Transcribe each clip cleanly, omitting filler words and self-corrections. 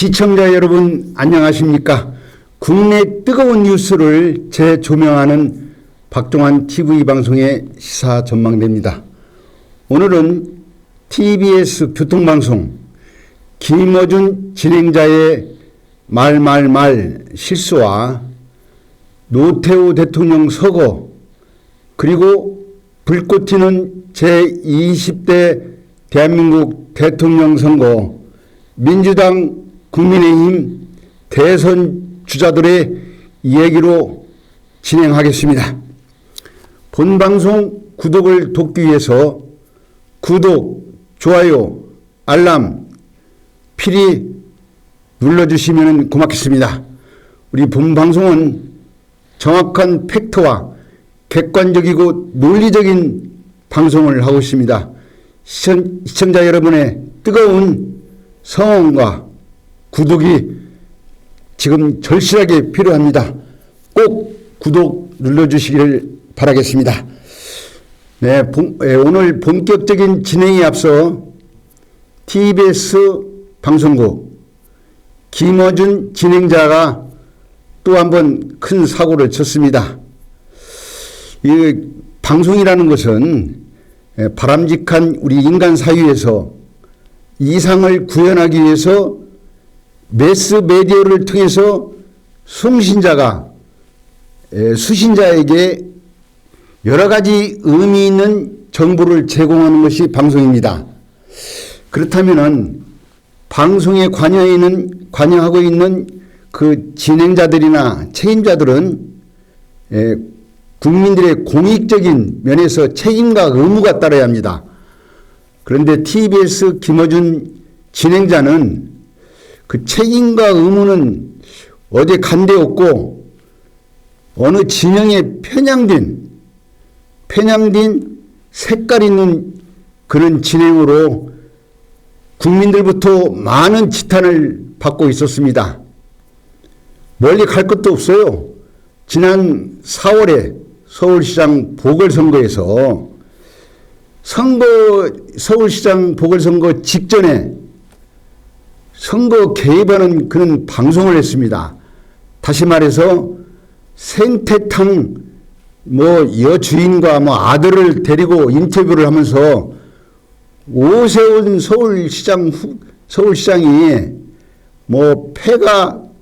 시청자 여러분 안녕하십니까? 국내 뜨거운 뉴스를 재조명하는 박종환 TV 방송의 시사 전망대입니다. 오늘은 TBS 교통방송 김어준 진행자의 말 실수와 노태우 대통령 서거 그리고 불꽃 튀는 제20대 대한민국 대통령 선거 민주당 국민의힘 대선 주자들의 이야기로 진행하겠습니다. 본 방송 구독을 돕기 위해서 구독, 좋아요, 알람 필히 눌러주시면 고맙겠습니다. 우리 본 방송은 정확한 팩트와 객관적이고 논리적인 방송을 하고 있습니다. 시청자 여러분의 뜨거운 성원과 구독이 지금 절실하게 필요합니다. 꼭 구독 눌러주시기를 바라겠습니다. 네, 오늘 본격적인 진행에 앞서 TBS 방송국 김어준 진행자가 또 한 번 큰 사고를 쳤습니다. 이 방송이라는 것은 바람직한 우리 인간 사회에서 이상을 구현하기 위해서 매스메디어를 통해서 송신자가 수신자에게 여러 가지 의미 있는 정보를 제공하는 것이 방송입니다. 그렇다면은 방송에 관여하고 있는 그 진행자들이나 책임자들은 국민들의 공익적인 면에서 책임과 의무가 따라야 합니다. 그런데 TBS 김어준 진행자는 그 책임과 의무는 어디 간 데 없고 어느 진영에 편향된 색깔 있는 그런 진행으로 국민들부터 많은 지탄을 받고 있었습니다. 멀리 갈 것도 없어요. 지난 4월에 서울시장 보궐선거에서 서울시장 보궐선거 직전에 선거 개입하는 그런 방송을 했습니다. 다시 말해서 생태탕 여주인과 아들을 데리고 인터뷰를 하면서 오세훈 서울시장이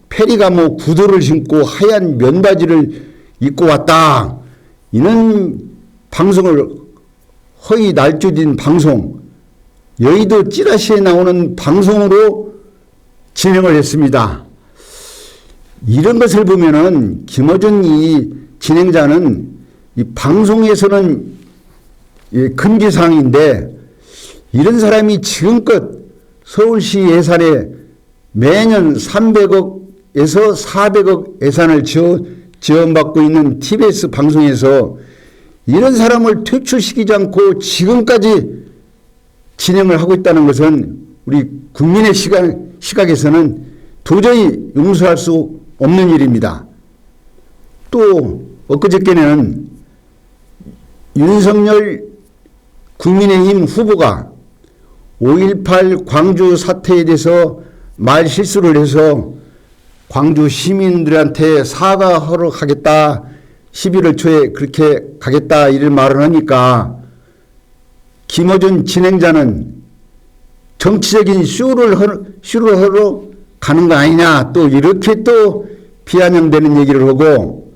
페리가 구두를 신고 하얀 면바지를 입고 왔다. 이런 방송을 허위 날조된 방송, 여의도 찌라시에 나오는 방송으로 진행을 했습니다. 이런 것을 보면은 김어준 이 진행자는 이 방송에서는 금기사항인데 이런 사람이 지금껏 서울시 예산에 매년 300억에서 400억 예산을 지원받고 있는 TBS 방송에서 이런 사람을 퇴출시키지 않고 지금까지 진행을 하고 있다는 것은 우리 국민의 시각에서는 도저히 용서할 수 없는 일입니다. 또 엊그저께는 윤석열 국민의힘 후보가 5.18 광주 사태에 대해서 말 실수를 해서 광주 시민들한테 사과하러 가겠다. 11월 초에 그렇게 가겠다 이런 말을 하니까 김어준 진행자는 정치적인 쇼를 하러 가는 거 아니냐 또 이렇게 또 비아냥되는 얘기를 하고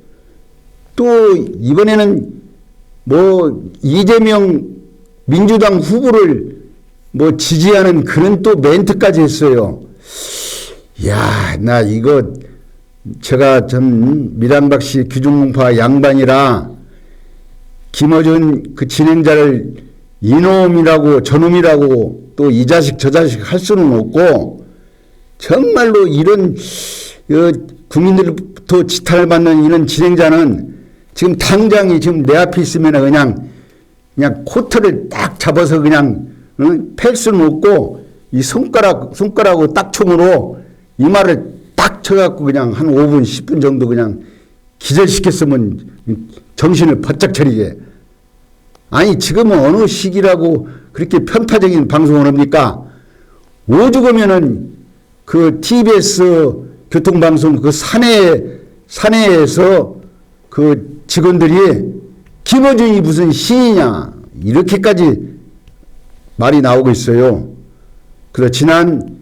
또 이번에는 이재명 민주당 후보를 지지하는 그런 또 멘트까지 했어요. 야, 나 이거 제가 좀 미란박씨 규중공파 양반이라 김어준 그 진행자를 이놈이라고 저놈이라고 또 이 자식 저 자식 할 수는 없고 정말로 이런 국민들부터 지탄을 받는 이런 진행자는 지금 당장이 지금 내 앞에 있으면 그냥 코트를 딱 잡아서 그냥 팰 수는 없고 이 손가락으로 딱총으로 이마를 딱 쳐갖고 그냥 한 5분 10분 정도 그냥 기절시켰으면 정신을 바짝 차리게. 아니 지금은 어느 시기라고 그렇게 편파적인 방송을 합니까? 오죽하면은 그 TBS 교통방송 그 사내에서 그 직원들이 김어준이 무슨 신이냐 이렇게까지 말이 나오고 있어요. 그래서 지난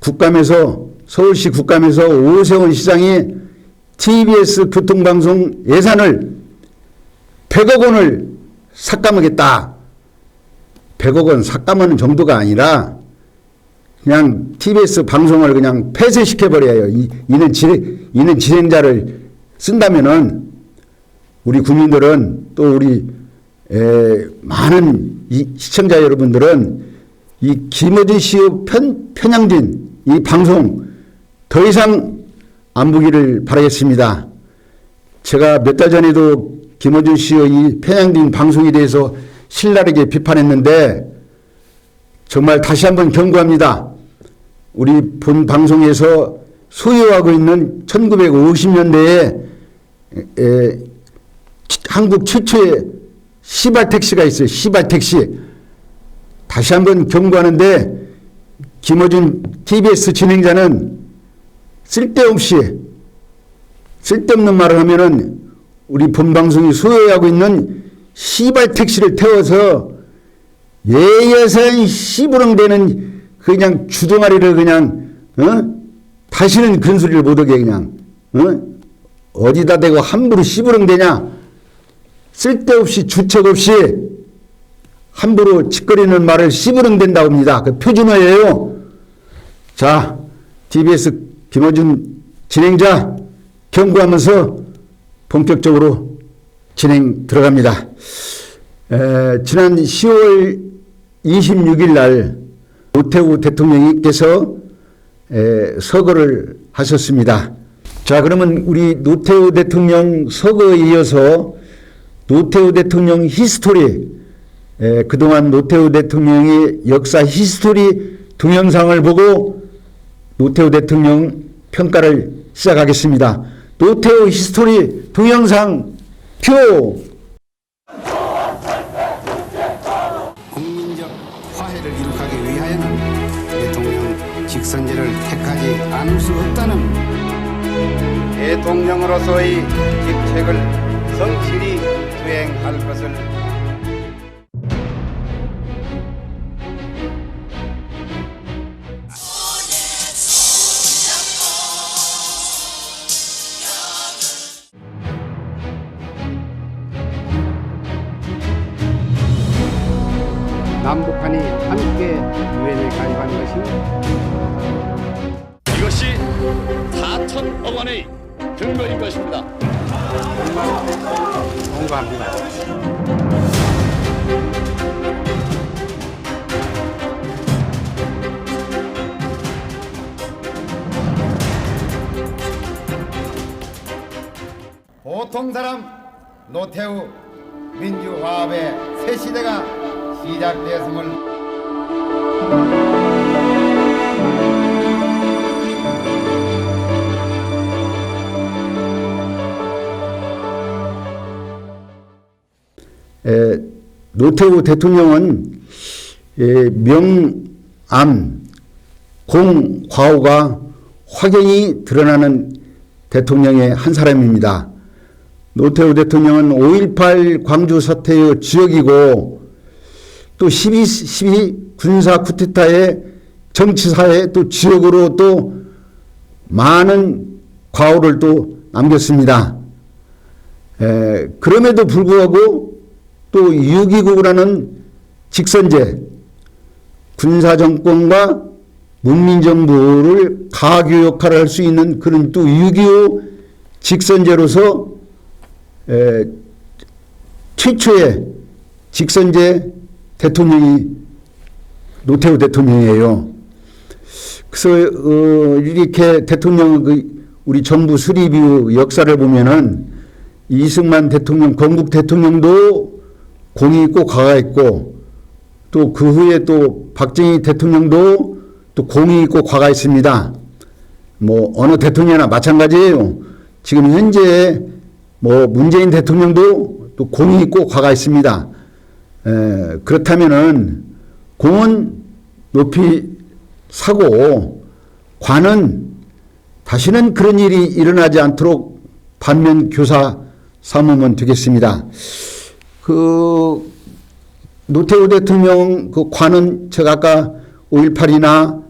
국감에서 서울시 국감에서 오세훈 시장이 TBS 교통방송 예산을 100억 원을 삭감하겠다. 100억 원 삭감하는 정도가 아니라 그냥 TBS 방송을 그냥 폐쇄시켜버려요. 이는 진행자를 쓴다면은 우리 국민들은 또 우리 많은 이 시청자 여러분들은 이 김어준 씨의 편향된 이 방송 더 이상 안 보기를 바라겠습니다. 제가 몇 달 전에도 김어준 씨의 이 편향된 방송에 대해서 신랄하게 비판했는데 정말 다시 한번 경고합니다. 우리 본 방송에서 소유하고 있는 1950년대에 한국 최초의 시발택시가 있어요. 시발택시. 다시 한번 경고하는데 김어준 TBS 진행자는 쓸데없는 말을 하면은 우리 본방송이 소유하고 있는 시발택시를 태워서 예예산 시부렁대는 그냥 주둥아리를 그냥 다시는 그런 소리를 못하게 그냥 어디다 대고 함부로 시부렁대냐 쓸데없이 주책 없이 함부로 짓거리는 말을 시부렁댄다고 합니다. 그 표준어예요. 자, TBS 김어준 진행자 경고하면서 본격적으로 진행 들어갑니다. 지난 10월 26일 날 노태우 대통령께서 서거를 하셨습니다. 자, 그러면 우리 노태우 대통령 서거에 이어서 노태우 대통령 히스토리, 그동안 노태우 대통령의 역사 히스토리 동영상을 보고 노태우 대통령 평가를 시작하겠습니다. 노태우 히스토리 동영상 표! 국민적 화해를 이룩하기 위하여는 대통령 직선제를 택하지 않을 수 없다는 대통령으로서의 직책을 성실히 수행할 것을 남북한이 함께 유엔에 가입한 것이 이것이 4천억 원의 근거인 것입니다. 정말 공감합니다. 보통 사람 노태우 민주화합의 새 시대가 시작되었음을 노태우 대통령은 명암, 공과오가 확연히 드러나는 대통령의 한 사람입니다. 노태우 대통령은 5.18 광주 사태의 주역이고 또 12 군사 쿠데타의 정치사의 또 주역으로 또 많은 과오를 또 남겼습니다. 그럼에도 불구하고 또 6.29라는 직선제, 군사정권과 문민정부를 가교 역할을 할 수 있는 그런 또 6.25 직선제로서 최초의 직선제 대통령이 노태우 대통령이에요. 그래서 이렇게 대통령 우리 정부 수립 이후 역사를 보면은 이승만 대통령, 건국 대통령도 공이 있고 과가 있고 또 그 후에 또 박정희 대통령도 또 공이 있고 과가 있습니다. 뭐 어느 대통령이나 마찬가지예요. 지금 현재 뭐 문재인 대통령도 또 공이 있고 과가 있습니다. 그렇다면은 공은 높이 사고 관은 다시는 그런 일이 일어나지 않도록 반면 교사 삼으면 되겠습니다. 노태우 대통령 그 관은 제가 아까 5.18이나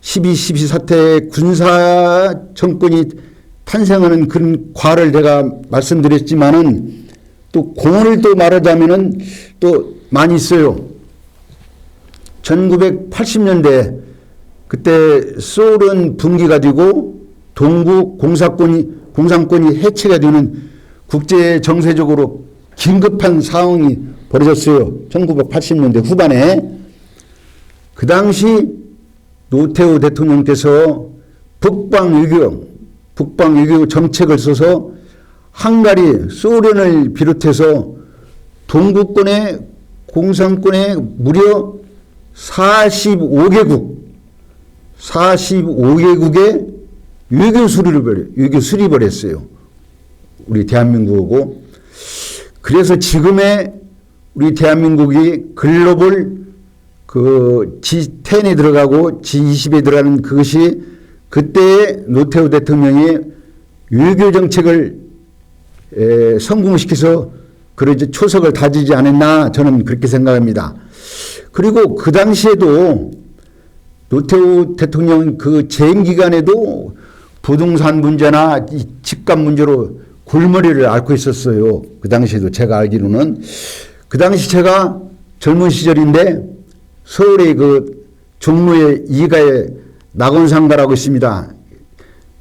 12.12 사태 군사 정권이 탄생하는 그런 과를 제가 말씀드렸지만은 또 공을 또 말하자면은 또 많이 있어요. 1980년대 그때 소련 붕괴가 되고 동구 공산권이 해체가 되는 국제 정세적으로 긴급한 상황이 벌어졌어요. 1980년대 후반에. 그 당시 노태우 대통령께서 북방외교 정책을 써서 헝가리, 소련을 비롯해서 동구권의 공산권의 무려 45개국의 외교 수립을 했어요. 우리 대한민국하고. 그래서 지금의 우리 대한민국이 글로벌 G10에 들어가고 G20에 들어가는 그것이 그때 노태우 대통령이 외교 정책을 성공시켜서 그런 초석을 다지지 않았나 저는 그렇게 생각합니다. 그리고 그 당시에도 노태우 대통령 그 재임 기간에도 부동산 문제나 집값 문제로 골머리를 앓고 있었어요. 그 당시에도 제가 알기로는. 그 당시 제가 젊은 시절인데 서울의 그 종로의 이가에 낙원상가라고 있습니다.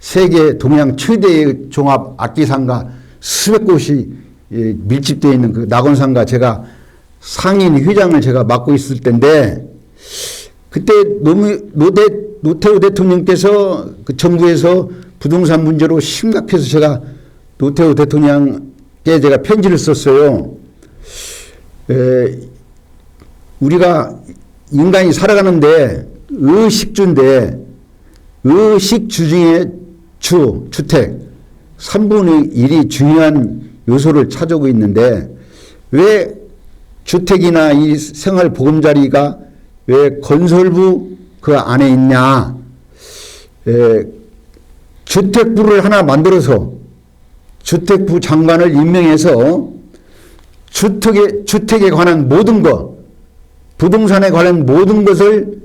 세계 동양 최대의 종합 악기상가 수백 곳이 밀집되어 있는 그 낙원상가 제가 상인 회장을 제가 맡고 있을 때인데 그때 노태우 대통령께서 그 정부에서 부동산 문제로 심각해서 제가 노태우 대통령께 제가 편지를 썼어요. 우리가 인간이 살아가는데 의식주인데 의식주 중에 주택 3분의 1이 중요한 요소를 차지하고 있는데 왜 주택이나 이 생활보금자리가 왜 건설부 그 안에 있냐. 주택부를 하나 만들어서 주택부 장관을 임명해서 주택에 관한 모든 것, 부동산에 관한 모든 것을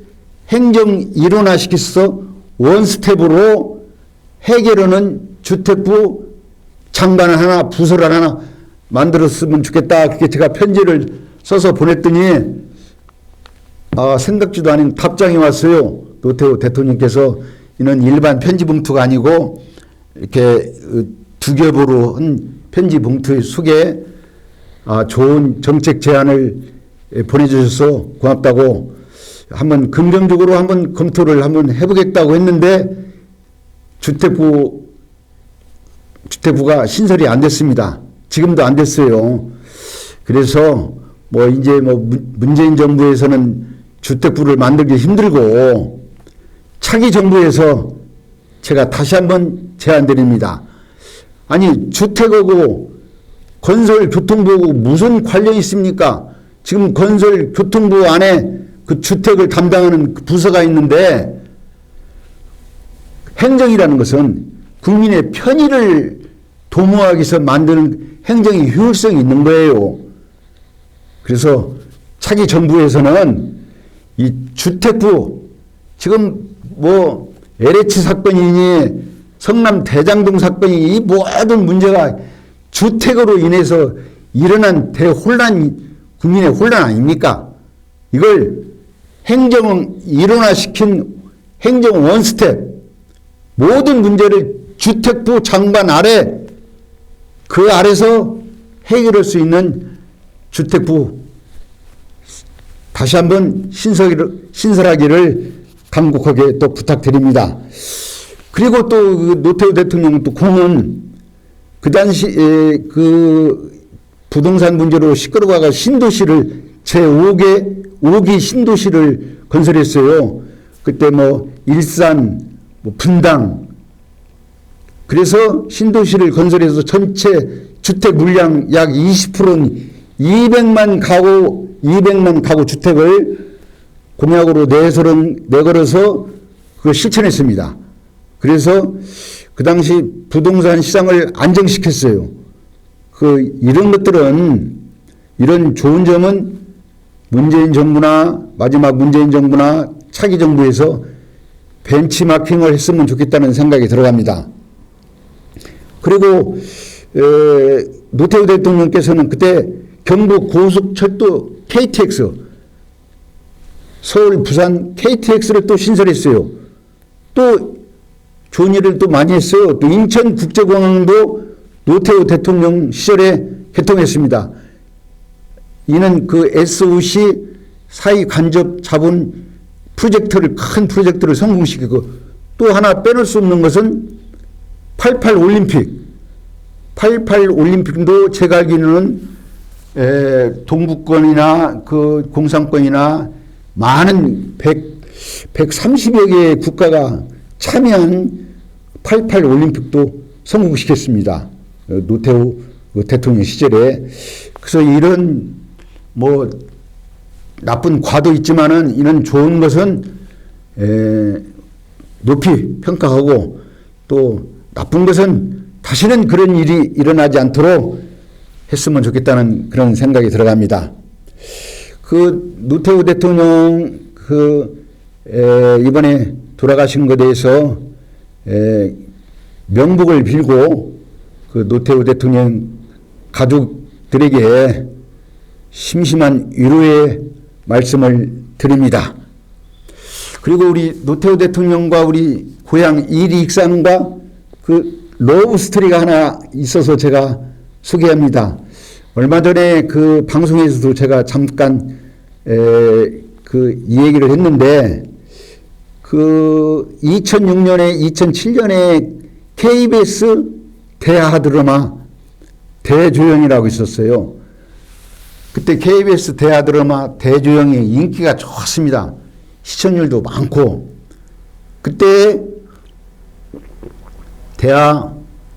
행정 일원화시켜서 원스텝으로 해결하는 주택부 장관을 하나, 부서를 하나 만들었으면 좋겠다. 그렇게 제가 편지를 써서 보냈더니 생각지도 않은 답장이 왔어요. 노태우 대통령께서 이는 일반 편지 봉투가 아니고 이렇게 두 겹으로 한 편지 봉투 속에 좋은 정책 제안을 보내주셔서 고맙다고 한번 긍정적으로 한번 검토를 한번 해보겠다고 했는데 주택부가 신설이 안 됐습니다. 지금도 안 됐어요. 그래서 이제 문재인 정부에서는 주택부를 만들기 힘들고 차기 정부에서 제가 다시 한번 제안드립니다. 아니 주택하고 건설교통부하고 무슨 관련이 있습니까? 지금 건설교통부 안에 그 주택을 담당하는 부서가 있는데 행정이라는 것은 국민의 편의를 도모하기 위해서 만드는 행정의 효율성이 있는 거예요. 그래서 차기 정부에서는 이 주택부 지금 LH 사건이니 성남 대장동 사건이 이 모든 문제가 주택으로 인해서 일어난 국민의 혼란 아닙니까? 이걸 행정 일원화시킨 행정 원스텝 모든 문제를 주택부 장관 아래 그 아래서 해결할 수 있는 주택부 다시 한번 신설하기를 간곡하게 또 부탁드립니다. 그리고 또 노태우 대통령은 또 공은 그 당시 그 부동산 문제로 시끄러워가 신도시를 제5기 신도시를 건설했어요. 그때 일산, 분당. 그래서 신도시를 건설해서 전체 주택 물량 약 20%는 200만 가구 주택을 공약으로 내걸어서 그걸 실천했습니다. 그래서 그 당시 부동산 시장을 안정시켰어요. 이런 것들은, 이런 좋은 점은 문재인 정부나, 마지막 문재인 정부나 차기 정부에서 벤치마킹을 했으면 좋겠다는 생각이 들어갑니다. 그리고 노태우 대통령께서는 그때 경부 고속철도 KTX, 서울 부산 KTX를 또 신설했어요. 또 좋은 일을 또 많이 했어요. 또 인천국제공항도 노태우 대통령 시절에 개통했습니다. 이는 그 SOC 사이 간접 자본 큰 프로젝트를 성공시키고, 또 하나 빼놓을 수 없는 것은 88 올림픽. 88 올림픽도 제가 알기로는 동부권이나 그 공산권이나 많은 130여 개의 국가가 참여한 88 올림픽도 성공시켰습니다. 노태우 대통령 시절에. 그래서 이런 뭐 나쁜 과도 있지만은 이런 좋은 것은 높이 평가하고, 또 나쁜 것은 다시는 그런 일이 일어나지 않도록 했으면 좋겠다는 그런 생각이 들어갑니다. 그 노태우 대통령 이번에 돌아가신 것에 대해서 명복을 빌고 그 노태우 대통령 가족들에게 심심한 위로의 말씀을 드립니다. 그리고 우리 노태우 대통령과 우리 고향 이리 익산과 그 러브 스토리가 하나 있어서 제가 소개합니다. 얼마 전에 그 방송에서도 제가 잠깐 이 얘기를 했는데, 그 2006년에 2007년에 KBS 대하 드라마 대조영이라고 있었어요. 그때 KBS 대하 드라마 대조영이 인기가 좋았습니다. 시청률도 많고, 그때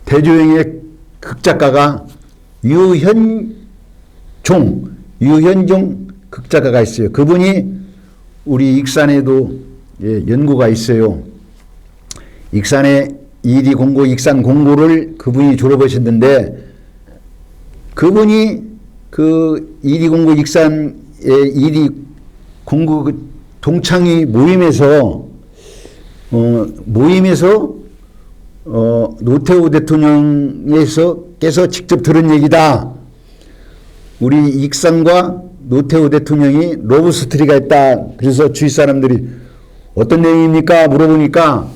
대조영의 극작가가 유현종 극작가가 있어요. 그분이 우리 익산에도 연고가 있어요. 익산에 이리 공고, 익산 공고를 그분이 졸업하셨는데, 그분이 그 이리 공고 익산의 이리 공고 동창회 모임에서 노태우 대통령께서 직접 들은 얘기다. 우리 익산과 노태우 대통령이 러브 스토리가 있다. 그래서 주위 사람들이 어떤 내용입니까? 물어보니까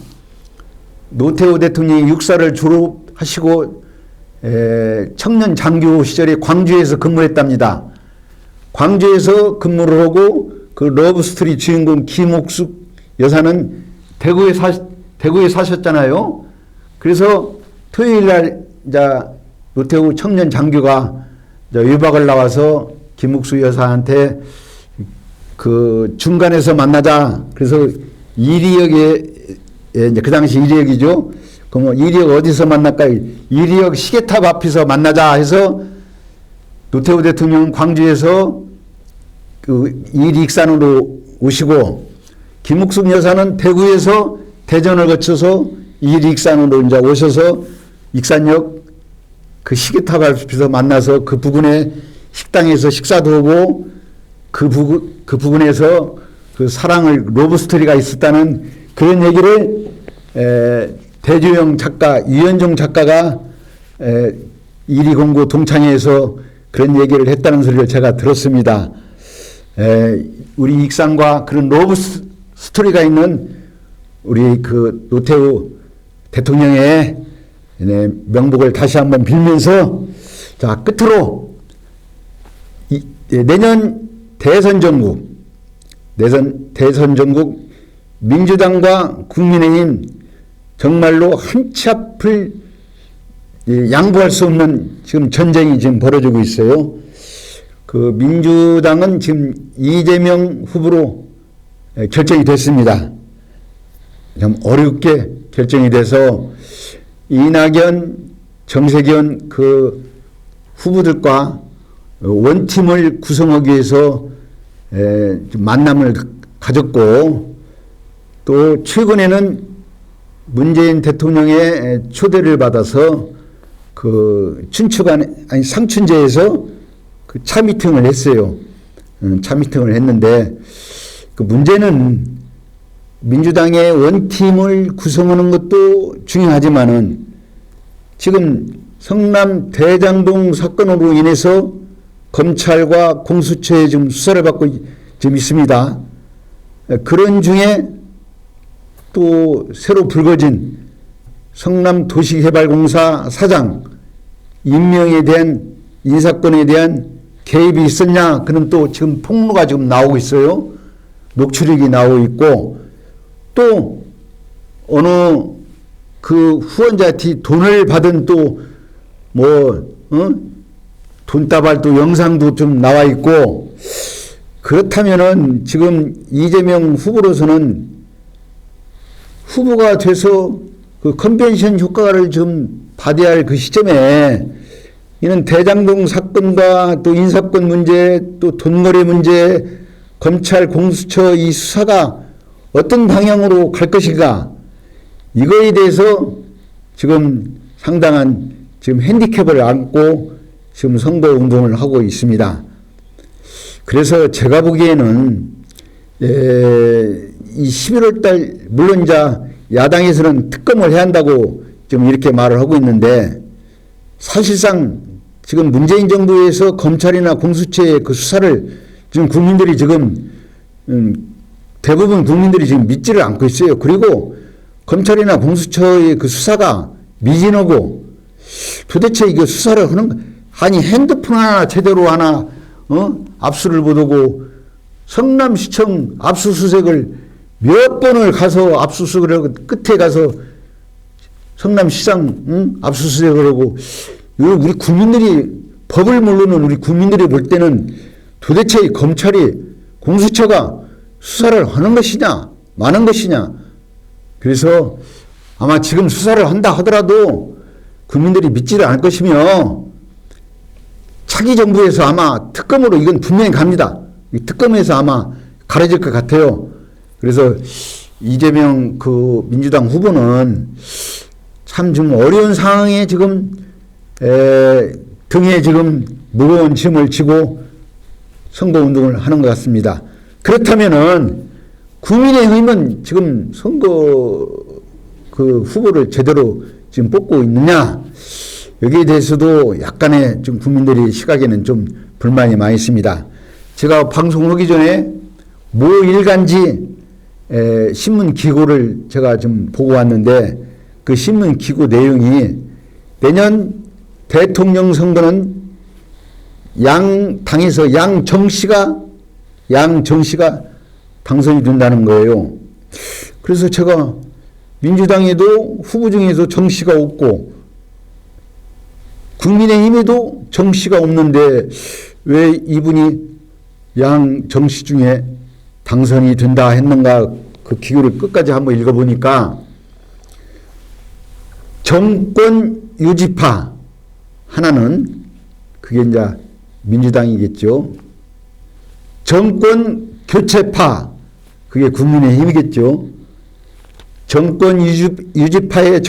노태우 대통령이 육사를 졸업하시고 청년 장교 시절에 광주에서 근무했답니다. 광주에서 근무를 하고 그 러브 스토리 주인공 김옥숙 여사는 대구에 사셨잖아요. 그래서 토요일 날 노태우 청년 장교가 외박을 나와서 김옥숙 여사한테 그 중간에서 만나자. 그래서 이리역에, 그 당시 이리역이죠. 그럼 이리역 어디서 만날까? 이리역 시계탑 앞에서 만나자 해서 노태우 대통령 광주에서 그 이리익산으로 오시고, 김옥숙 여사는 대구에서 대전을 거쳐서 이리익산으로 이제 오셔서 익산역 그 시계탑 앞에서 만나서 그 부근에 식당에서 식사도 하고, 그 부근에서 그 사랑을 러브 스토리가 있었다는 그런 얘기를 대조영 작가, 유현종 작가가 이리공고 동창회에서 그런 얘기를 했다는 소리를 제가 들었습니다. 우리 익산과 그런 러브 스토리가 있는 우리 그 노태우 대통령의 명복을 다시 한번 빌면서, 자, 끝으로 내년 대선 전국 민주당과 국민의힘 정말로 한 치 앞을 양보할 수 없는 지금 전쟁이 지금 벌어지고 있어요. 그 민주당은 지금 이재명 후보로 결정이 됐습니다. 좀 어렵게 결정이 돼서 이낙연, 정세균 그 후보들과 원팀을 구성하기 위해서 만남을 가졌고, 또 최근에는 문재인 대통령의 초대를 받아서 그 춘추관 아니 상춘제에서 그 차 미팅을 했어요. 차 미팅을 했는데 그 문제는 민주당의 원팀을 구성하는 것도 중요하지만은 지금 성남 대장동 사건으로 인해서 검찰과 공수처에 지금 수사를 받고 지금 있습니다. 그런 중에 또 새로 불거진 성남도시개발공사 사장 임명에 대한 인사권에 대한 개입이 있었냐? 그는 또 지금 폭로가 지금 나오고 있어요. 녹취록이 나오고 있고 또 어느 그 후원자한테 돈을 받은 또 돈다발 또 영상도 좀 나와 있고 그렇다면은 지금 이재명 후보로서는 후보가 돼서 그 컨벤션 효과를 좀 받아야 할 그 시점에 이는 대장동 사건과 또 인사권 문제 또 돈거래 문제 검찰 공수처 이 수사가 어떤 방향으로 갈 것인가 이거에 대해서 지금 상당한 지금 핸디캡을 안고 지금 선거 운동을 하고 있습니다. 그래서 제가 보기에는 이 11월 달 물론 이제 야당에서는 특검을 해야 한다고 지금 이렇게 말을 하고 있는데 사실상 지금 문재인 정부에서 검찰이나 공수처의 그 수사를 지금 국민들이 지금 대부분 국민들이 지금 믿지를 않고 있어요. 그리고 검찰이나 공수처의 그 수사가 미진하고 도대체 이거 수사를 하는 아니 핸드폰 하나 제대로 하나 압수를 못하고 성남시청 압수수색을 몇 번을 가서 압수수색을 하고 끝에 가서 성남시장 압수수색을 하고 우리 국민들이 법을 모르는 우리 국민들이 볼 때는 도대체 검찰이 공수처가 수사를 하는 것이냐 마는 것이냐 그래서 아마 지금 수사를 한다 하더라도 국민들이 믿지를 않을 것이며 차기 정부에서 아마 특검으로 이건 분명히 갑니다. 이 특검에서 아마 가려질 것 같아요. 그래서 이재명 그 민주당 후보는 참 좀 어려운 상황에 지금 등에 지금 무거운 짐을 지고 선거운동을 하는 것 같습니다. 그렇다면은 국민의힘은 지금 선거 그 후보를 제대로 지금 뽑고 있느냐 여기에 대해서도 약간의 좀 국민들의 시각에는 좀 불만이 많이 있습니다. 제가 방송하기 전에 모 일간지 신문 기고를 제가 좀 보고 왔는데 그 신문 기고 내용이 내년 대통령 선거는 양 당에서 양정씨가 당선이 된다는 거예요. 그래서 제가 민주당에도 후보 중에서 정씨가 없고 국민의힘에도 정씨가 없는데 왜 이분이 양정씨 중에 당선이 된다 했는가 그 기고를 끝까지 한번 읽어보니까 정권 유지파 하나는 그게 이제 민주당이겠죠. 정권 교체파 그게 국민의힘이겠죠. 정권 유지파의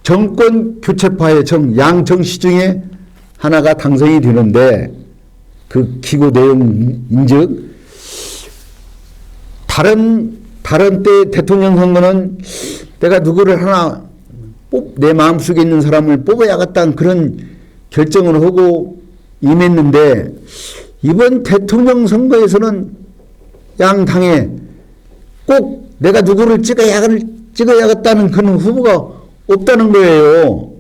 정권 교체파의 양정씨 중에 하나가 당선이 되는데 그 기고 내용인즉 다른 때 대통령 선거는 내가 누구를 하나 내 마음속에 있는 사람을 뽑아야겠다는 그런 결정을 하고 임했는데 이번 대통령 선거에서는 양 당에 꼭 내가 누구를 찍어야겠다는 그런 후보가 없다는 거예요.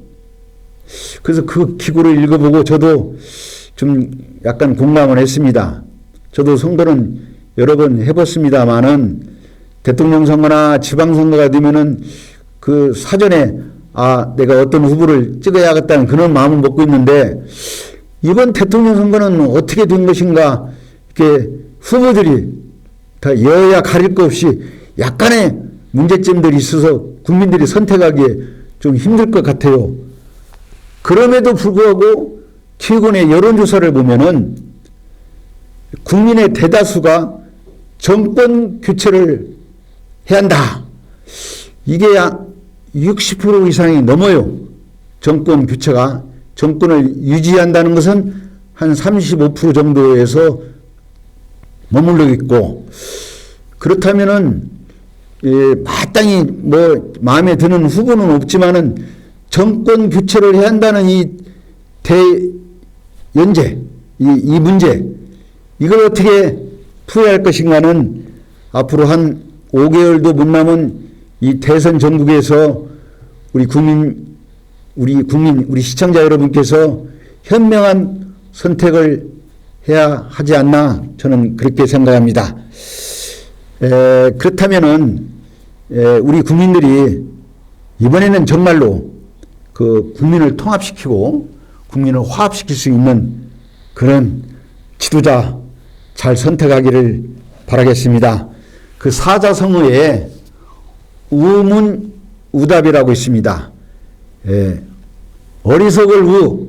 그래서 그 기고를 읽어보고 저도 좀 약간 공감을 했습니다. 저도 선거는 여러 번 해봤습니다만은 대통령 선거나 지방선거가 되면은 그 사전에 내가 어떤 후보를 찍어야겠다는 그런 마음을 먹고 있는데 이번 대통령 선거는 어떻게 된 것인가 이렇게 후보들이 다 여야 가릴 것 없이 약간의 문제점들이 있어서 국민들이 선택하기에 좀 힘들 것 같아요. 그럼에도 불구하고 최근의 여론조사를 보면은 국민의 대다수가 정권 교체를 해야 한다. 이게 60% 이상이 넘어요. 정권 교체가. 정권을 유지한다는 것은 한 35% 정도에서 머물러 있고, 그렇다면은 마땅히 뭐 마음에 드는 후보는 없지만은 정권 교체를 해야 한다는 이 대연제, 이 문제, 이걸 어떻게 풀어야 할 것인가는 앞으로 한 5개월도 못 남은 이 대선 전국에서 우리 시청자 여러분께서 현명한 선택을 해야 하지 않나 저는 그렇게 생각합니다. 그렇다면은 우리 국민들이 이번에는 정말로 그 국민을 통합시키고 국민을 화합시킬 수 있는 그런 지도자 잘 선택하기를 바라겠습니다. 그 사자성어에 우문우답이라고 있습니다. 어리석을 우,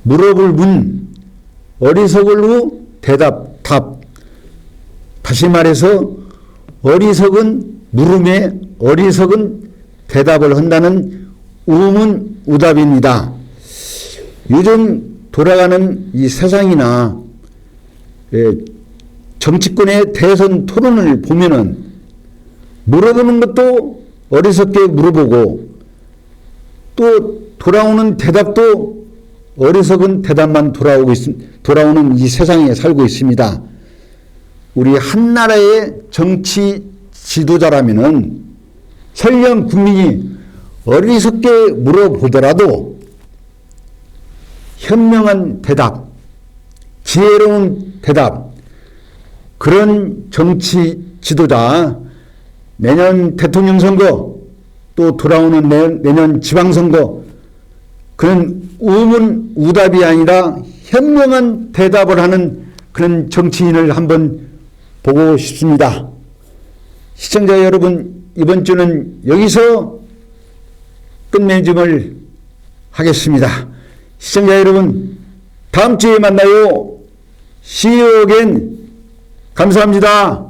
물어볼 문, 어리석을 우, 대답, 답. 다시 말해서 어리석은 물음에 어리석은 대답을 한다는 우문우답입니다. 요즘 돌아가는 이 세상이나 정치권의 대선 토론을 보면은 물어보는 것도 어리석게 물어보고 또 돌아오는 대답도 어리석은 대답만 돌아오는 이 세상에 살고 있습니다. 우리 한 나라의 정치 지도자라면은 설령 국민이 어리석게 물어보더라도 현명한 대답, 지혜로운 대답, 그런 정치 지도자, 내년 대통령 선거, 또 돌아오는 내년 지방선거, 그런 우문우답이 아니라 현명한 대답을 하는 그런 정치인을 한번 보고 싶습니다. 시청자 여러분, 이번 주는 여기서 끝맺음을 하겠습니다. 시청자 여러분, 다음 주에 만나요. See you again. 감사합니다.